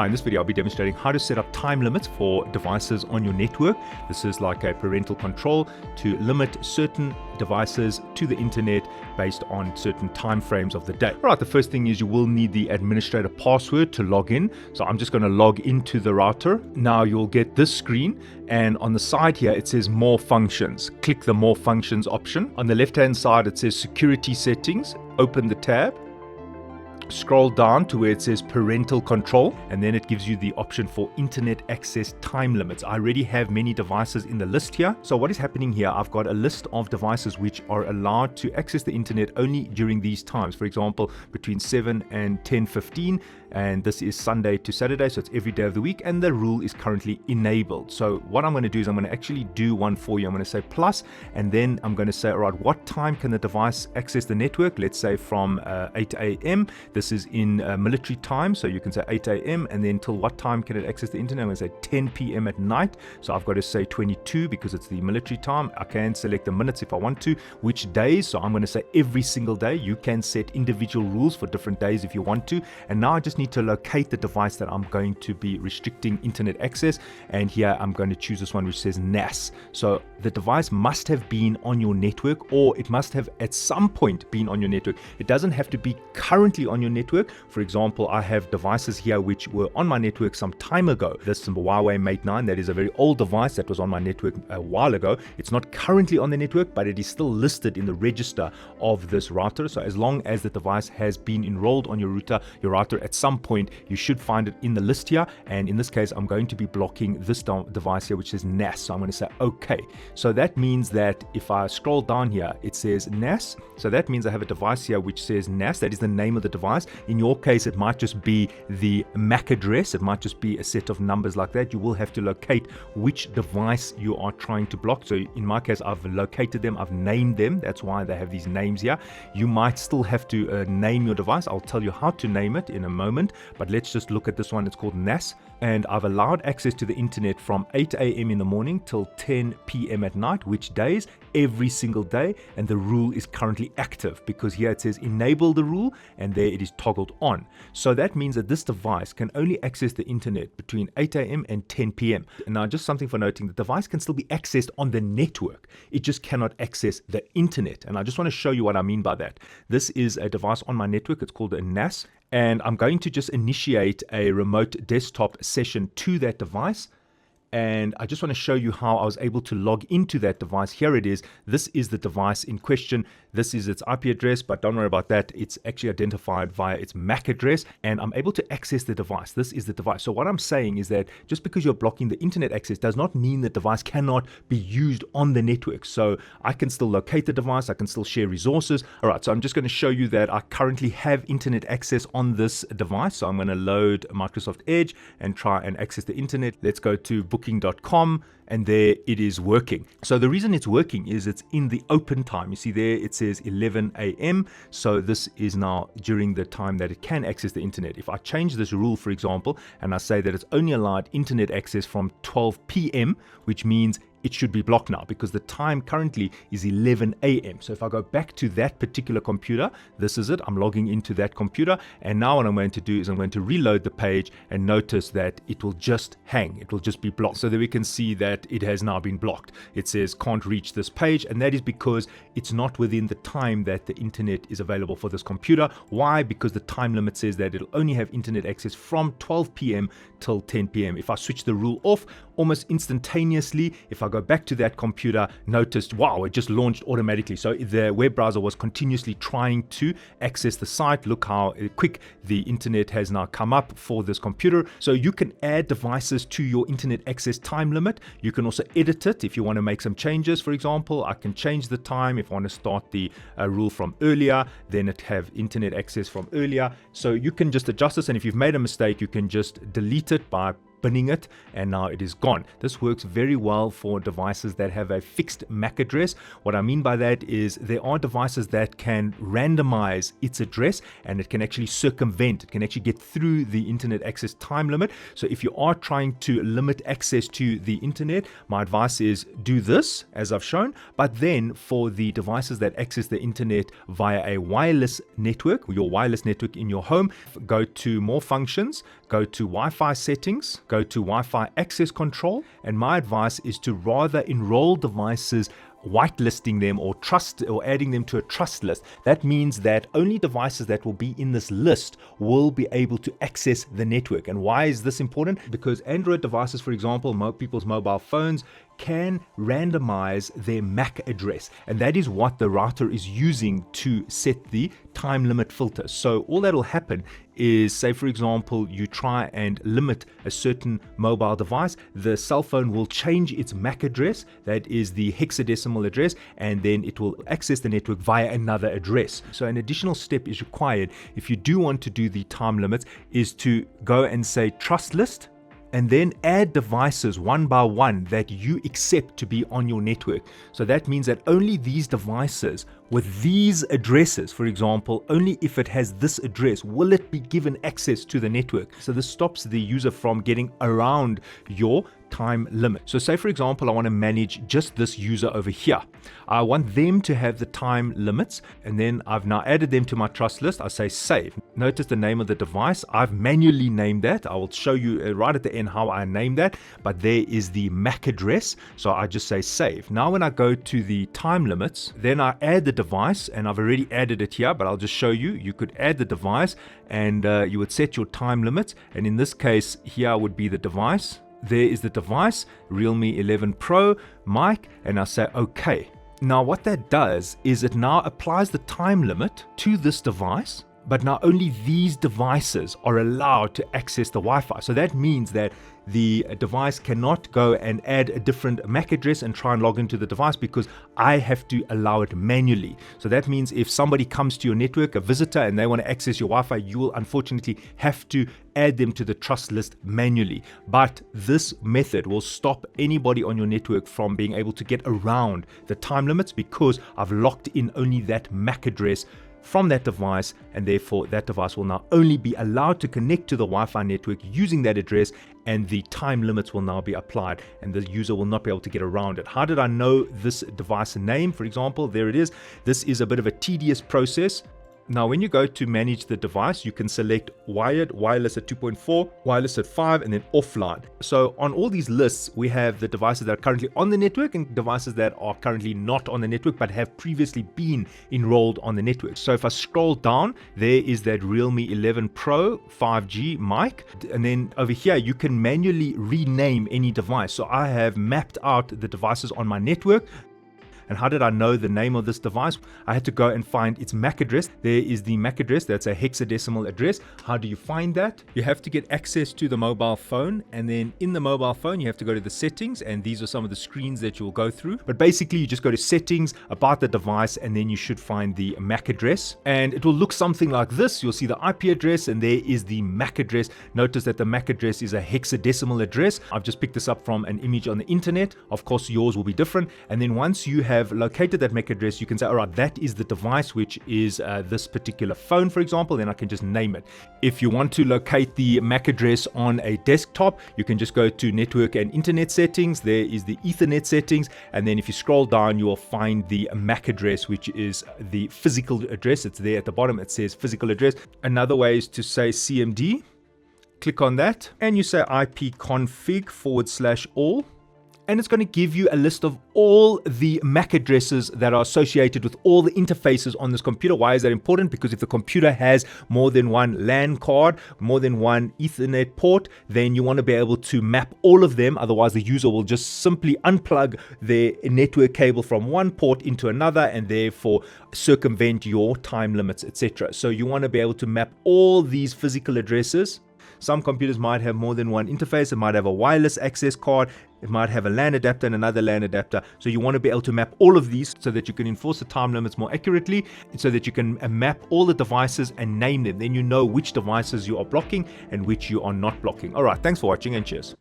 In this video, I'll be demonstrating how to set up time limits for devices on your network. This is like a parental control to limit certain devices to the internet based on certain time frames of the day. All right, the first thing is you will need the administrator password to log in. So I'm just going to log into the router. Now you'll get this screen, and on the side here, it says more functions. Click the more functions option. On the left-hand side, it says security settings. Open the tab. Scroll down to where it says parental control, and then it gives you the option for internet access time limits. I already have many devices in the list here. So what is happening here, I've got a list of devices which are allowed to access the internet only during these times. For example, between 7 and 10:15, and this is Sunday to Saturday, so it's every day of the week, and the rule is currently enabled. So what I'm going to do is I'm going to actually do one for you. I'm going to say plus, and then I'm going to say, all right, what time can the device access the network? Let's say from 8 a.m. This is in military time, so you can say 8 a.m. and then till what time can it access the internet? I'm going to say 10 p.m. at night. So I've got to say 22 because it's the military time. I can select the minutes if I want to, which days. So I'm going to say every single day. You can set individual rules for different days if you want to. And now I just need to locate the device that I'm going to be restricting internet access. And here I'm going to choose this one which says NAS. So the device must have been on your network, or it must have at some point been on your network. It doesn't have to be currently on your network. For example, I have devices here which were on my network some time ago. This is a Huawei Mate 9. That is a very old device that was on my network a while ago. It's not currently on the network, but it is still listed in the register of this router. So as long as the device has been enrolled on your router at some point, you should find it in the list here. And in this case, I'm going to be blocking this device here, which says NAS. So I'm going to say OK. So that means that if I scroll down here, it says NAS. So that means I have a device here which says NAS. That is the name of the device. In your case, it might just be the MAC address. It might just be a set of numbers like that. You will have to locate which device you are trying to block. So in my case, I've located them. I've named them. That's why they have these names here. You might still have to name your device. I'll tell you how to name it in a moment, but let's just look at this one. It's called NAS. And I've allowed access to the internet from 8 a.m. in the morning till 10 p.m. at night, which days? Every single day. And the rule is currently active because here it says enable the rule, and there it is toggled on. So that means that this device can only access the internet between 8 a.m. and 10 p.m. And now just something for noting, the device can still be accessed on the network. It just cannot access the internet. And I just want to show you what I mean by that. This is a device on my network. It's called a NAS. And I'm going to just initiate a remote desktop session to that device. And I just want to show you how I was able to log into that device. Here it is. This is the device in question. This is its IP address, but don't worry about that. It's actually identified via its MAC address, and I'm able to access the device. This is the device. So what I'm saying is that just because you're blocking the internet access does not mean the device cannot be used on the network. So I can still locate the device. I can still share resources. All right, so I'm just going to show you that I currently have internet access on this device. So I'm going to load Microsoft Edge and try and access the internet. Let's go to booking.com, and there it is working. So the reason it's working is it's in the open time. You see there it says 11 a.m. So this is now during the time that it can access the internet. If I change this rule, for example, and I say that it's only allowed internet access from 12 p.m., which means it should be blocked now because the time currently is 11 a.m. So if I go back to that particular computer, this is it. I'm logging into that computer. And now what I'm going to do is I'm going to reload the page, and notice that it will just hang. It will just be blocked. So there we can see that it has now been blocked. It says can't reach this page. And that is because it's not within the time that the internet is available for this computer. Why? Because the time limit says that it'll only have internet access from 12 p.m. till 10 p.m. If I switch the rule off, almost instantaneously, if I go back to that computer, noticed, wow, it just launched automatically. So the web browser was continuously trying to access the site. Look how quick the internet has now come up for this computer. So you can add devices to your internet access time limit. You can also edit it if you want to make some changes. For example, I can change the time if I want to start the rule from earlier, then it have internet access from earlier. So you can just adjust this, and if you've made a mistake, you can just delete it by binning it, and now it is gone. This works very well for devices that have a fixed MAC address. What I mean by that is there are devices that can randomize its address, and it can actually circumvent, it can actually get through the internet access time limit. So if you are trying to limit access to the internet, my advice is do this as I've shown, but then for the devices that access the internet via a wireless network, your wireless network in your home, go to more functions, go to Wi-Fi settings, go to Wi-Fi access control, and my advice is to rather enroll devices whitelisting them or adding them to a trust list. That means that only devices that will be in this list will be able to access the network. And why is this important? Because Android devices, for example, people's mobile phones, can randomize their MAC address, and that is what the router is using to set the time limit filter. So all that will happen is, say for example, you try and limit a certain mobile device, the cell phone will change its MAC address, that is the hexadecimal address, and then it will access the network via another address. So an additional step is required if you do want to do the time limits, is to go and say trust list, and then add devices one by one that you accept to be on your network. So that means that only these devices with these addresses, for example, only if it has this address will it be given access to the network. So this stops the user from getting around your time limit. So say for example, I want to manage just this user over here. I want them to have the time limits, and then I've now added them to my trust list. I say save. Notice the name of the device. I've manually named that. I will show you right at the end how I name that, but there is the MAC address. So I just say save. Now when I go to the time limits, then I add the device, and I've already added it here, but I'll just show you. You could add the device, and you would set your time limits, and in this case here would be the device. There is the device, Realme 11 Pro, mic, and I say OK. Now what that does is it now applies the time limit to this device, but now only these devices are allowed to access the Wi-Fi. So that means that the device cannot go and add a different MAC address and try and log into the device, because I have to allow it manually. So that means if somebody comes to your network, a visitor, and they want to access your Wi-Fi, you will unfortunately have to add them to the trust list manually. But this method will stop anybody on your network from being able to get around the time limits, because I've locked in only that MAC address from that device, and therefore that device will now only be allowed to connect to the Wi-Fi network using that address, and the time limits will now be applied, and the user will not be able to get around it. How did I know this device name? For example, there it is. This is a bit of a tedious process. Now, when you go to manage the device, you can select wired, wireless at 2.4, wireless at 5, and then offline. So on all these lists, we have the devices that are currently on the network and devices that are currently not on the network but have previously been enrolled on the network. So if I scroll down, there is that Realme 11 Pro 5G mic. And then over here, you can manually rename any device. So I have mapped out the devices on my network. And how did I know the name of this device? I had to go and find its MAC address. There is the MAC address. That's a hexadecimal address. How do you find that? You have to get access to the mobile phone, and then in the mobile phone, you have to go to the settings, and these are some of the screens that you will go through. But basically, you just go to settings, about the device, and then you should find the MAC address. And it will look something like this. You'll see the IP address, and there is the MAC address. Notice that the MAC address is a hexadecimal address. I've just picked this up from an image on the internet. Of course, yours will be different. And then once you have located that MAC address, you can say, all right, that is the device, which is this particular phone, for example. Then I can just name it. If you want to locate the MAC address on a desktop, you can just go to network and internet settings. There is the Ethernet settings, and then if you scroll down, you will find the MAC address, which is the physical address. It's there at the bottom. It says physical address. Another way is to say CMD. Click on that, and you say ipconfig/all. And it's going to give you a list of all the MAC addresses that are associated with all the interfaces on this computer. Why is that important? Because if the computer has more than one LAN card, more than one Ethernet port, then you want to be able to map all of them. Otherwise, the user will just simply unplug their network cable from one port into another, and therefore circumvent your time limits, etc. So you want to be able to map all these physical addresses. Some computers might have more than one interface. It might have a wireless access card. It might have a LAN adapter and another LAN adapter. So you want to be able to map all of these so that you can enforce the time limits more accurately, so that you can map all the devices and name them. Then you know which devices you are blocking and which you are not blocking. All right, thanks for watching and cheers.